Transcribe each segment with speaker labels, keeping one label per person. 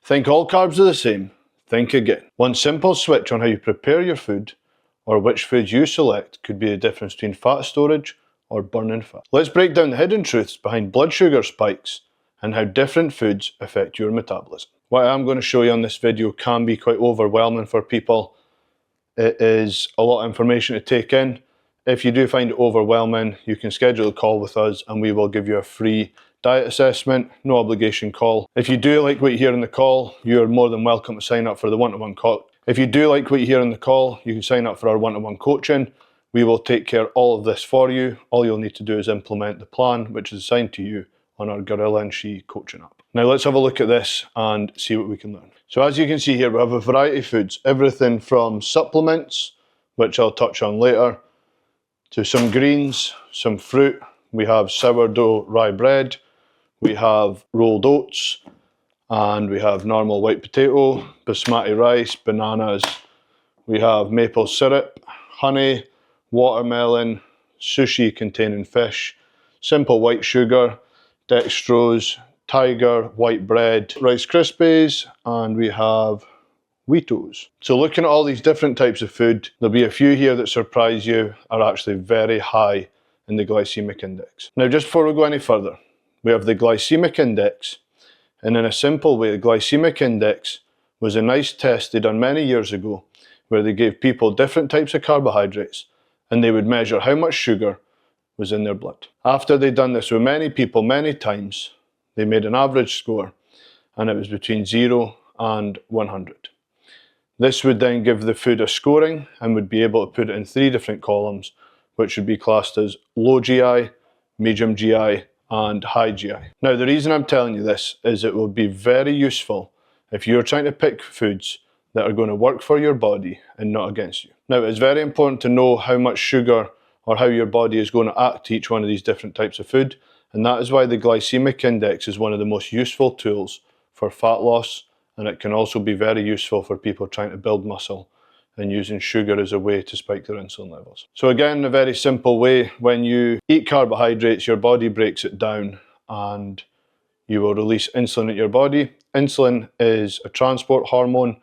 Speaker 1: Think all carbs are the same? Think again. One simple switch on how you prepare your food or which foods you select could be the difference between fat storage or burning fat. Let's break down the hidden truths behind blood sugar spikes and how different foods affect your metabolism. What I'm going to show you on this video can be quite overwhelming for people. It is a lot of information to take in. If you do find it overwhelming, you can schedule a call with us and we will give you a free diet assessment, no obligation call. If you do like what you hear in the call, you're more than welcome to sign up for the one-to-one call. If you do like what you hear in the call, you can sign up for our one-to-one coaching. We will take care of all of this for you. All you'll need to do is implement the plan, which is assigned to you on our Gorilla and She coaching app. Now let's have a look at this and see what we can learn. So as you can see here, we have a variety of foods, everything from supplements, which I'll touch on later, to some greens, some fruit. We have sourdough rye bread, we have rolled oats, and we have normal white potato, basmati rice, bananas. We have maple syrup, honey, watermelon, sushi containing fish, simple white sugar, dextrose, tiger, white bread, Rice Krispies, and we have Wheatos. So looking at all these different types of food, there'll be a few here that surprise you are actually very high in the glycemic index. Now just before we go any further, we have the glycemic index, and in a simple way, the glycemic index was a nice test they done many years ago where they gave people different types of carbohydrates and they would measure how much sugar was in their blood. After they'd done this with many people many times, they made an average score and it was between 0 and 100. This would then give the food a scoring and would be able to put it in 3 different columns, which would be classed as low GI, medium GI, and high GI. Now the reason I'm telling you this is it will be very useful if you're trying to pick foods that are going to work for your body and not against you. Now it's very important to know how much sugar or how your body is going to act to each one of these different types of food, and that is why the glycemic index is one of the most useful tools for fat loss, and it can also be very useful for people trying to build muscle and using sugar as a way to spike their insulin levels. So again, in a very simple way, when you eat carbohydrates, your body breaks it down and you will release insulin at your body. Insulin is a transport hormone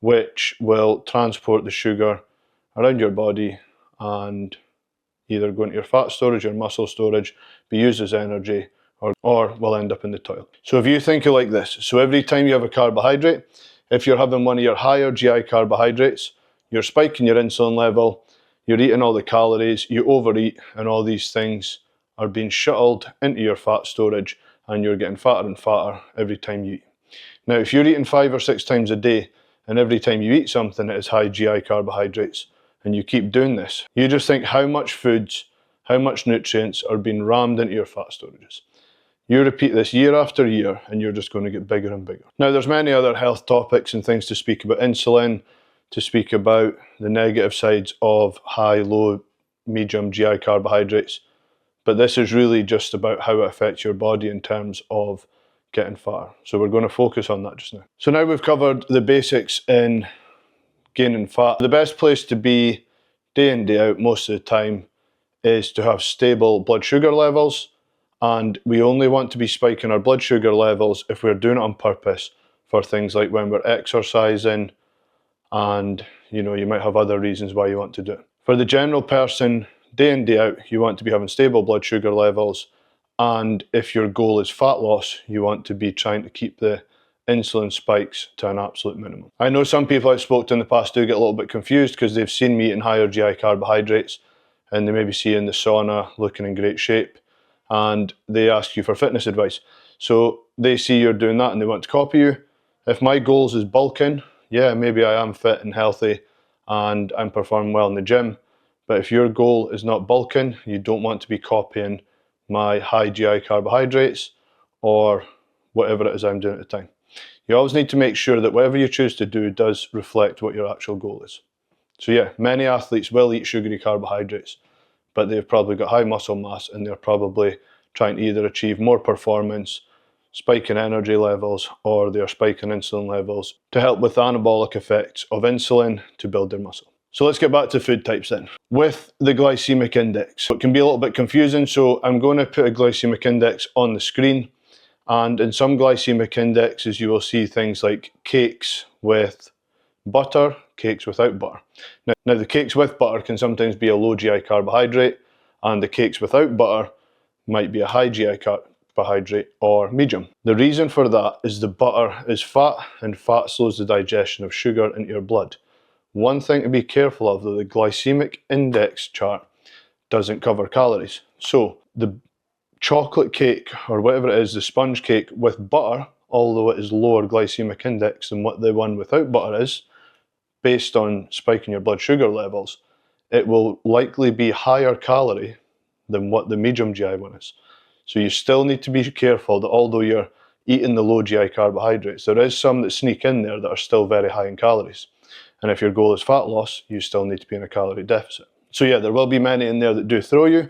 Speaker 1: which will transport the sugar around your body and either go into your fat storage or muscle storage, be used as energy, or will end up in the toilet. So if you think of it like this, so every time you have a carbohydrate, if you're having one of your higher GI carbohydrates, you're spiking your insulin level, you're eating all the calories, you overeat, and all these things are being shuttled into your fat storage and you're getting fatter and fatter every time you eat. Now if you're eating 5 or 6 times a day and every time you eat something that is high GI carbohydrates and you keep doing this, you just think how much foods, how much nutrients are being rammed into your fat storages. You repeat this year after year and you're just going to get bigger and bigger. Now there's many other health topics and things to speak about insulin, to speak about the negative sides of high, low, medium GI carbohydrates, but this is really just about how it affects your body in terms of getting fatter. So we're going to focus on that just now. So now we've covered the basics in gaining fat. The best place to be day in, day out most of the time is to have stable blood sugar levels, and we only want to be spiking our blood sugar levels if we're doing it on purpose for things like when we're exercising, and you might have other reasons why you want to do it. For the general person, day in, day out, you want to be having stable blood sugar levels, and if your goal is fat loss, you want to be trying to keep the insulin spikes to an absolute minimum. I know some people I've spoken to in the past do get a little bit confused because they've seen me eating higher GI carbohydrates and they maybe see you in the sauna looking in great shape and they ask you for fitness advice. So they see you're doing that and they want to copy you. If my goals is bulking, yeah, maybe I am fit and healthy and I'm performing well in the gym, but if your goal is not bulking, you don't want to be copying my high GI carbohydrates or whatever it is I'm doing at the time. You always need to make sure that whatever you choose to do does reflect what your actual goal is. So yeah, many athletes will eat sugary carbohydrates, but they've probably got high muscle mass and they're probably trying to either achieve more performance, spiking energy levels, or they're spiking insulin levels to help with the anabolic effects of insulin to build their muscle. So let's get back to food types then. With the glycemic index, it can be a little bit confusing, so I'm going to put a glycemic index on the screen And in some glycemic indexes, you will see things like cakes with butter, cakes without butter. Now the cakes with butter can sometimes be a low GI carbohydrate, and the cakes without butter might be a high GI carbohydrate or medium. The reason for that is the butter is fat, and fat slows the digestion of sugar into your blood. One thing to be careful of though, the glycemic index chart doesn't cover calories. So the chocolate cake, or whatever it is, the sponge cake with butter, although it is lower glycemic index than what the one without butter is, based on spiking your blood sugar levels, it will likely be higher calorie than what the medium GI one is. So you still need to be careful that although you're eating the low GI carbohydrates, there is some that sneak in there that are still very high in calories. And if your goal is fat loss, you still need to be in a calorie deficit. So yeah, there will be many in there that do throw you,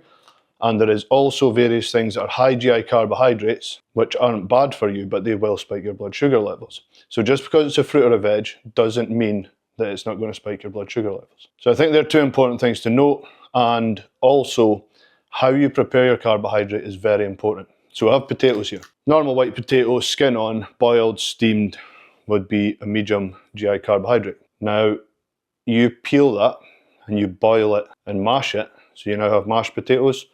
Speaker 1: and there is also various things that are high GI carbohydrates which aren't bad for you, but they will spike your blood sugar levels. So just because it's a fruit or a veg doesn't mean that it's not going to spike your blood sugar levels. So I think there are two important things to note, and also how you prepare your carbohydrate is very important. So I have potatoes here. Normal white potatoes, skin on, boiled, steamed, would be a medium GI carbohydrate. Now you peel that and you boil it and mash it, so you now have mashed potatoes,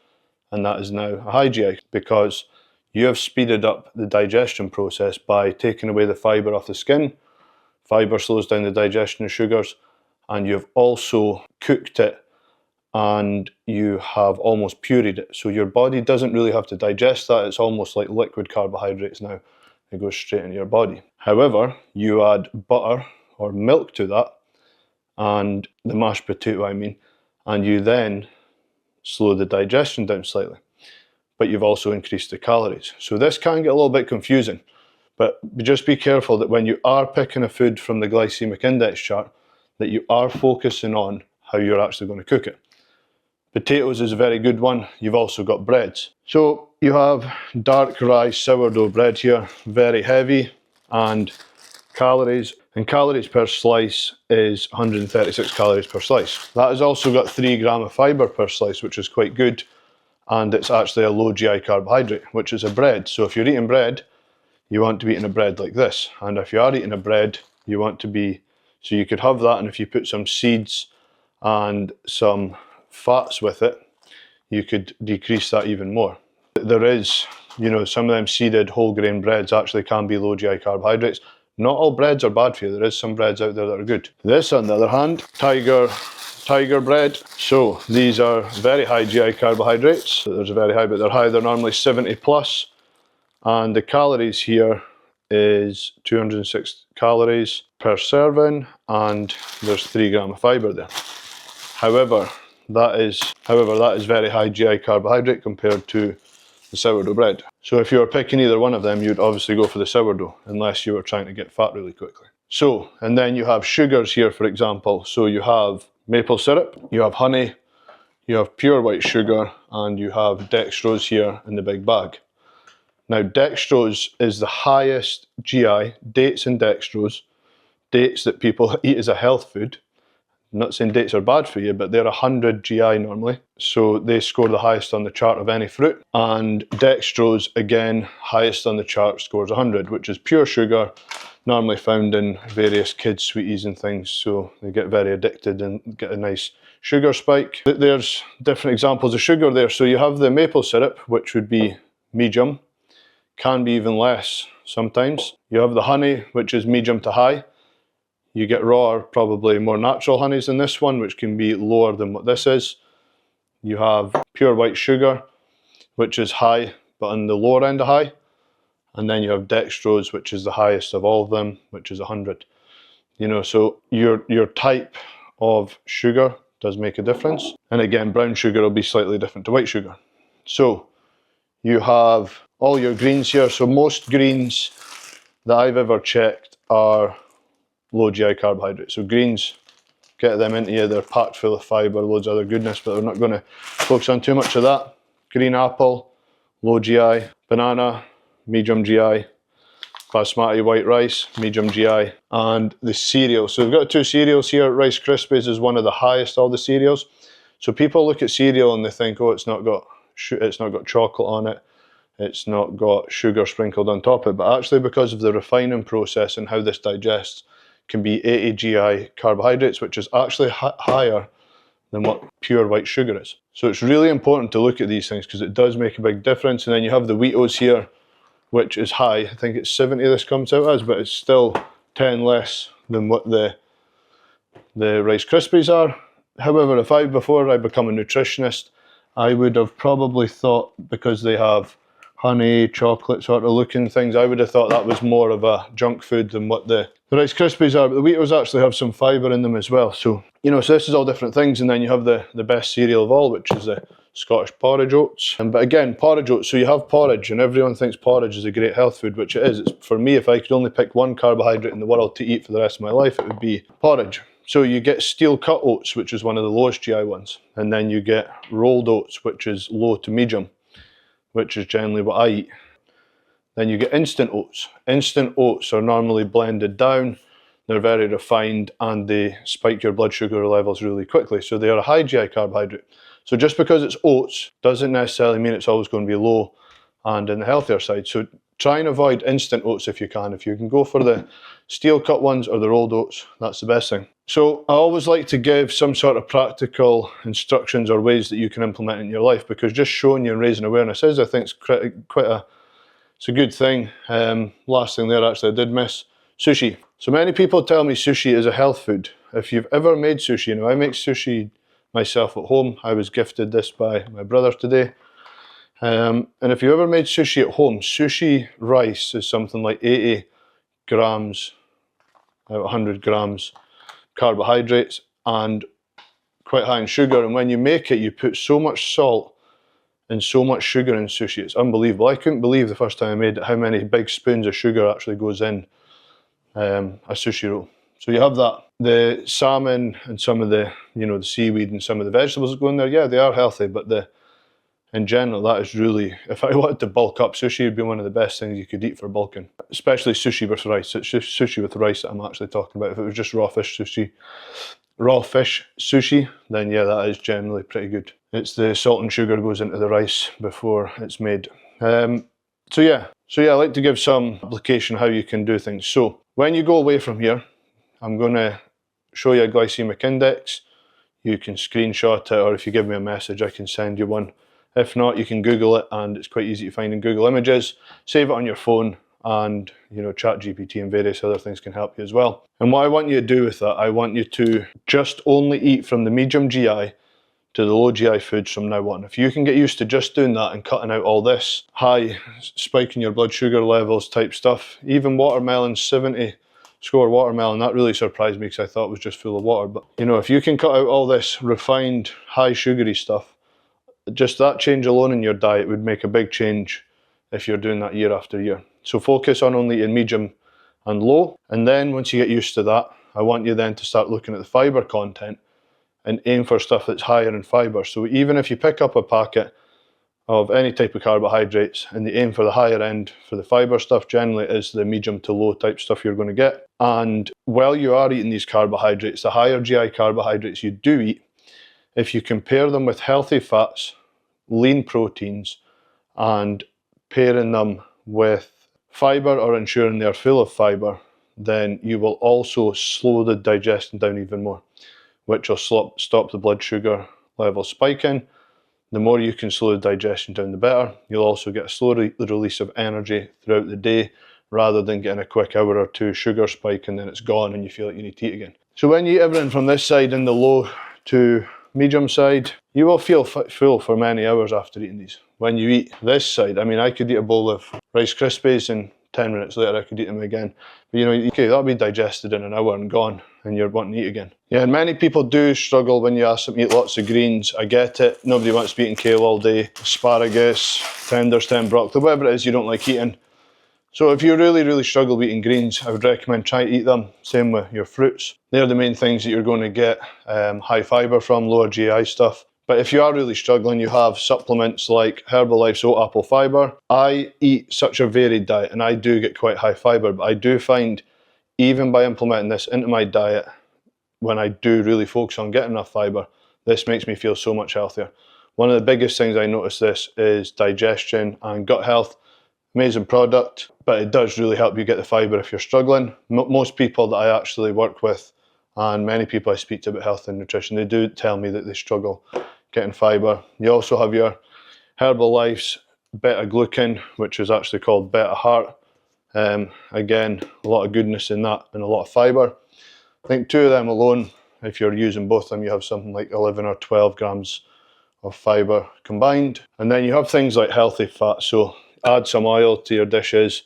Speaker 1: and that is now a high GI because you have speeded up the digestion process by taking away the fibre off the skin. Fibre slows down the digestion of sugars, and you've also cooked it and you have almost pureed it. So your body doesn't really have to digest that. It's almost like liquid carbohydrates now. It goes straight into your body. However, you add butter or milk to that, and the mashed potato I mean, and you then slow the digestion down slightly. But you've also increased the calories. So this can get a little bit confusing. But just be careful that when you are picking a food from the glycemic index chart, that you are focusing on how you're actually going to cook it. Potatoes is a very good one. You've also got breads. So you have dark rye sourdough bread here, very heavy, and calories per slice is 136 calories per slice. That has also got 3 grams of fibre per slice, which is quite good, and it's actually a low GI carbohydrate, which is a bread. So if you're eating bread, you want to be eating a bread like this, and if you are eating a bread, you want to be, so you could have that, and if you put some seeds and some fats with it, you could decrease that even more. There is, some of them seeded whole grain breads actually can be low GI carbohydrates. Not all breads are bad for you. There is some breads out there that are good. This, on the other hand, tiger bread. So these are very high GI carbohydrates. There's a very high, but they're high. They're normally 70 plus. And the calories here is 206 calories per serving, and there's 3 grams of fibre there. However, that is very high GI carbohydrate compared to the sourdough bread. So if you were picking either one of them, you'd obviously go for the sourdough, unless you were trying to get fat really quickly. So, and then you have sugars here, for example. So you have maple syrup, you have honey, you have pure white sugar, and you have dextrose here in the big bag. Now dextrose is the highest GI, dates and dextrose, dates that people eat as a health food. I'm not saying dates are bad for you, but they're 100 GI normally. So they score the highest on the chart of any fruit. And dextrose, again, highest on the chart, scores 100, which is pure sugar, normally found in various kids' sweeties and things. So they get very addicted and get a nice sugar spike. There's different examples of sugar there. So you have the maple syrup, which would be medium, can be even less sometimes. You have the honey, which is medium to high. You get raw or probably more natural honeys in this one, which can be lower than what this is. You have pure white sugar, which is high, but on the lower end of high. And then you have dextrose, which is the highest of all of them, which is 100. So your type of sugar does make a difference. And again, brown sugar will be slightly different to white sugar. So you have all your greens here. So most greens that I've ever checked are low GI carbohydrates. So greens, get them into you, they're packed full of fibre, loads of other goodness, but we're not going to focus on too much of that. Green apple, low GI. Banana, medium GI. Basmati white rice, medium GI. And the cereal. So we've got 2 cereals here. Rice Krispies is one of the highest of all the cereals. So people look at cereal and they think, oh, it's not got chocolate on it, it's not got sugar sprinkled on top of it, but actually because of the refining process and how this digests, can be 80 GI carbohydrates, which is actually higher than what pure white sugar is. So it's really important to look at these things because it does make a big difference. And then you have the wheat oats here, which is high. I think it's 70 this comes out as, but it's still 10 less than what the Rice Krispies are. However, before I become a nutritionist, I would have probably thought, because they have honey, chocolate sort of looking things, I would have thought that was more of a junk food than what the Rice Krispies are. But the wheat oats actually have some fibre in them as well. So, you know, so this is all different things. And then you have the best cereal of all, which is the Scottish porridge oats. But again, porridge oats, so you have porridge, and everyone thinks porridge is a great health food, which it is. For me, if I could only pick one carbohydrate in the world to eat for the rest of my life, it would be porridge. So you get steel cut oats, which is one of the lowest GI ones. And then you get rolled oats, which is low to medium, which is generally what I eat. Then you get instant oats. Instant oats are normally blended down, they're very refined, and they spike your blood sugar levels really quickly. So they are a high GI carbohydrate. So just because it's oats doesn't necessarily mean it's always going to be low and in the healthier side. So try and avoid instant oats if you can. If you can go for the steel cut ones or the rolled oats, that's the best thing. So I always like to give some sort of practical instructions or ways that you can implement in your life, because just showing you and raising awareness is, I think, it's a good thing. Last thing there, actually, I did miss sushi. So many people tell me sushi is a health food. If you've ever made sushi, you know, I make sushi myself at home. I was gifted this by my brother today. And if you ever made sushi at home, sushi rice is something like 80 grams out of 100 grams carbohydrates and quite high in sugar. And when you make it, you put so much salt and so much sugar in sushi. It's unbelievable. I couldn't believe the first time I made it how many big spoons of sugar actually goes in a sushi roll. So you have that. The salmon and some of the, you know, the seaweed and some of the vegetables that go in there, yeah, they are healthy, but in general, that is really, if I wanted to bulk up, sushi would be one of the best things you could eat for bulking. Especially sushi with rice. It's just sushi with rice that I'm actually talking about. If it was just raw fish sushi, then yeah, that is generally pretty good. It's the salt and sugar goes into the rice before it's made. So yeah, I like to give some application how you can do things. So when you go away from here, I'm going to show you a glycemic index. You can screenshot it, or if you give me a message, I can send you one. If not, you can Google it, and it's quite easy to find in Google Images. Save it on your phone, and you know, ChatGPT and various other things can help you as well. And what I want you to do with that, I want you to just only eat from the medium GI to the low GI foods from now on. If you can get used to just doing that and cutting out all this high spiking your blood sugar levels type stuff, even watermelon, 70 score watermelon, that really surprised me because I thought it was just full of water. But you know, if you can cut out all this refined, high sugary stuff, just that change alone in your diet would make a big change if you're doing that year after year. So focus on only eating medium and low, and then once you get used to that, I want you then to start looking at the fibre content and aim for stuff that's higher in fibre. So even if you pick up a packet of any type of carbohydrates and you aim for the higher end for the fibre stuff, generally is the medium to low type stuff you're going to get. And while you are eating these carbohydrates, the higher GI carbohydrates you do eat, if you compare them with healthy fats, lean proteins, and pairing them with fibre or ensuring they're full of fibre, then you will also slow the digestion down even more, which will stop the blood sugar level spiking. The more you can slow the digestion down, the better. You'll also get a slow release of energy throughout the day, rather than getting a quick hour or two sugar spike and then it's gone and you feel like you need to eat again. So when you eat everything from this side in the low to medium side, you will feel full for many hours after eating these. When you eat this side, I mean, I could eat a bowl of Rice Krispies and 10 minutes later I could eat them again. But you know, okay, that'll be digested in an hour and gone, and you're wanting to eat again. Yeah, and many people do struggle when you ask them to eat lots of greens. I get it. Nobody wants to be eating kale all day, asparagus, tender stem broccoli, whatever it is you don't like eating. So if you really struggle with eating greens, I would recommend try to eat them. Same with your fruits. They're the main things that you're going to get high fibre from, lower GI stuff. But if you are really struggling, you have supplements like Herbalife's Oat Apple Fibre. I eat such a varied diet and I do get quite high fibre, but I do find even by implementing this into my diet, when I do really focus on getting enough fibre, this makes me feel so much healthier. One of the biggest things I notice this is digestion and gut health. Amazing product, but it does really help you get the fibre if you're struggling. Most people that I actually work with, and many people I speak to about health and nutrition, they do tell me that they struggle getting fibre. You also have your Herbalife's beta-glucan, which is actually called Beta Heart. Again, a lot of goodness in that and a lot of fibre. I think 2 of them alone, if you're using both of them, you have something like 11 or 12 grams of fibre combined. And then you have things like healthy fat, so add some oil to your dishes,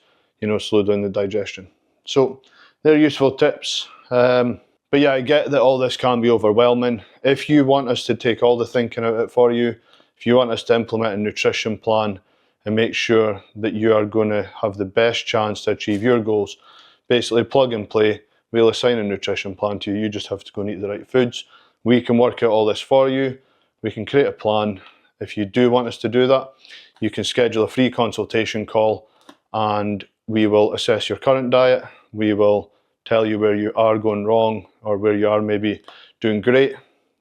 Speaker 1: slow down the digestion. So they're useful tips. But yeah, I get that all this can be overwhelming. If you want us to take all the thinking out of it for you, if you want us to implement a nutrition plan and make sure that you are going to have the best chance to achieve your goals, basically plug and play, we'll assign a nutrition plan to you. You just have to go and eat the right foods. We can work out all this for you. We can create a plan. If you do want us to do that, you can schedule a free consultation call and we will assess your current diet. We will tell you where you are going wrong or where you are maybe doing great.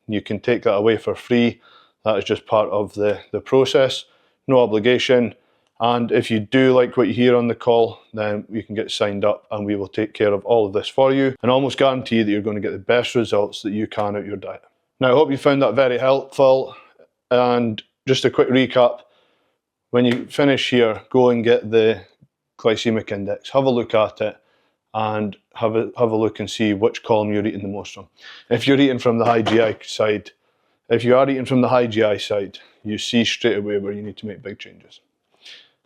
Speaker 1: You can take that away for free. That is just part of the process. No obligation. And if you do like what you hear on the call, then you can get signed up and we will take care of all of this for you and almost guarantee that you're going to get the best results that you can out of your diet. Now, I hope you found that very helpful. And just a quick recap, when you finish here, go and get the glycemic index, have a look at it and have a look and see which column you're eating the most from. If you're eating from the high GI side, if you are eating from the high GI side, you see straight away where you need to make big changes.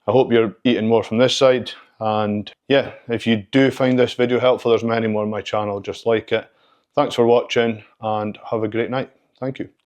Speaker 1: I hope you're eating more from this side, and yeah, if you do find this video helpful, there's many more on my channel just like it. Thanks for watching and have a great night. Thank you.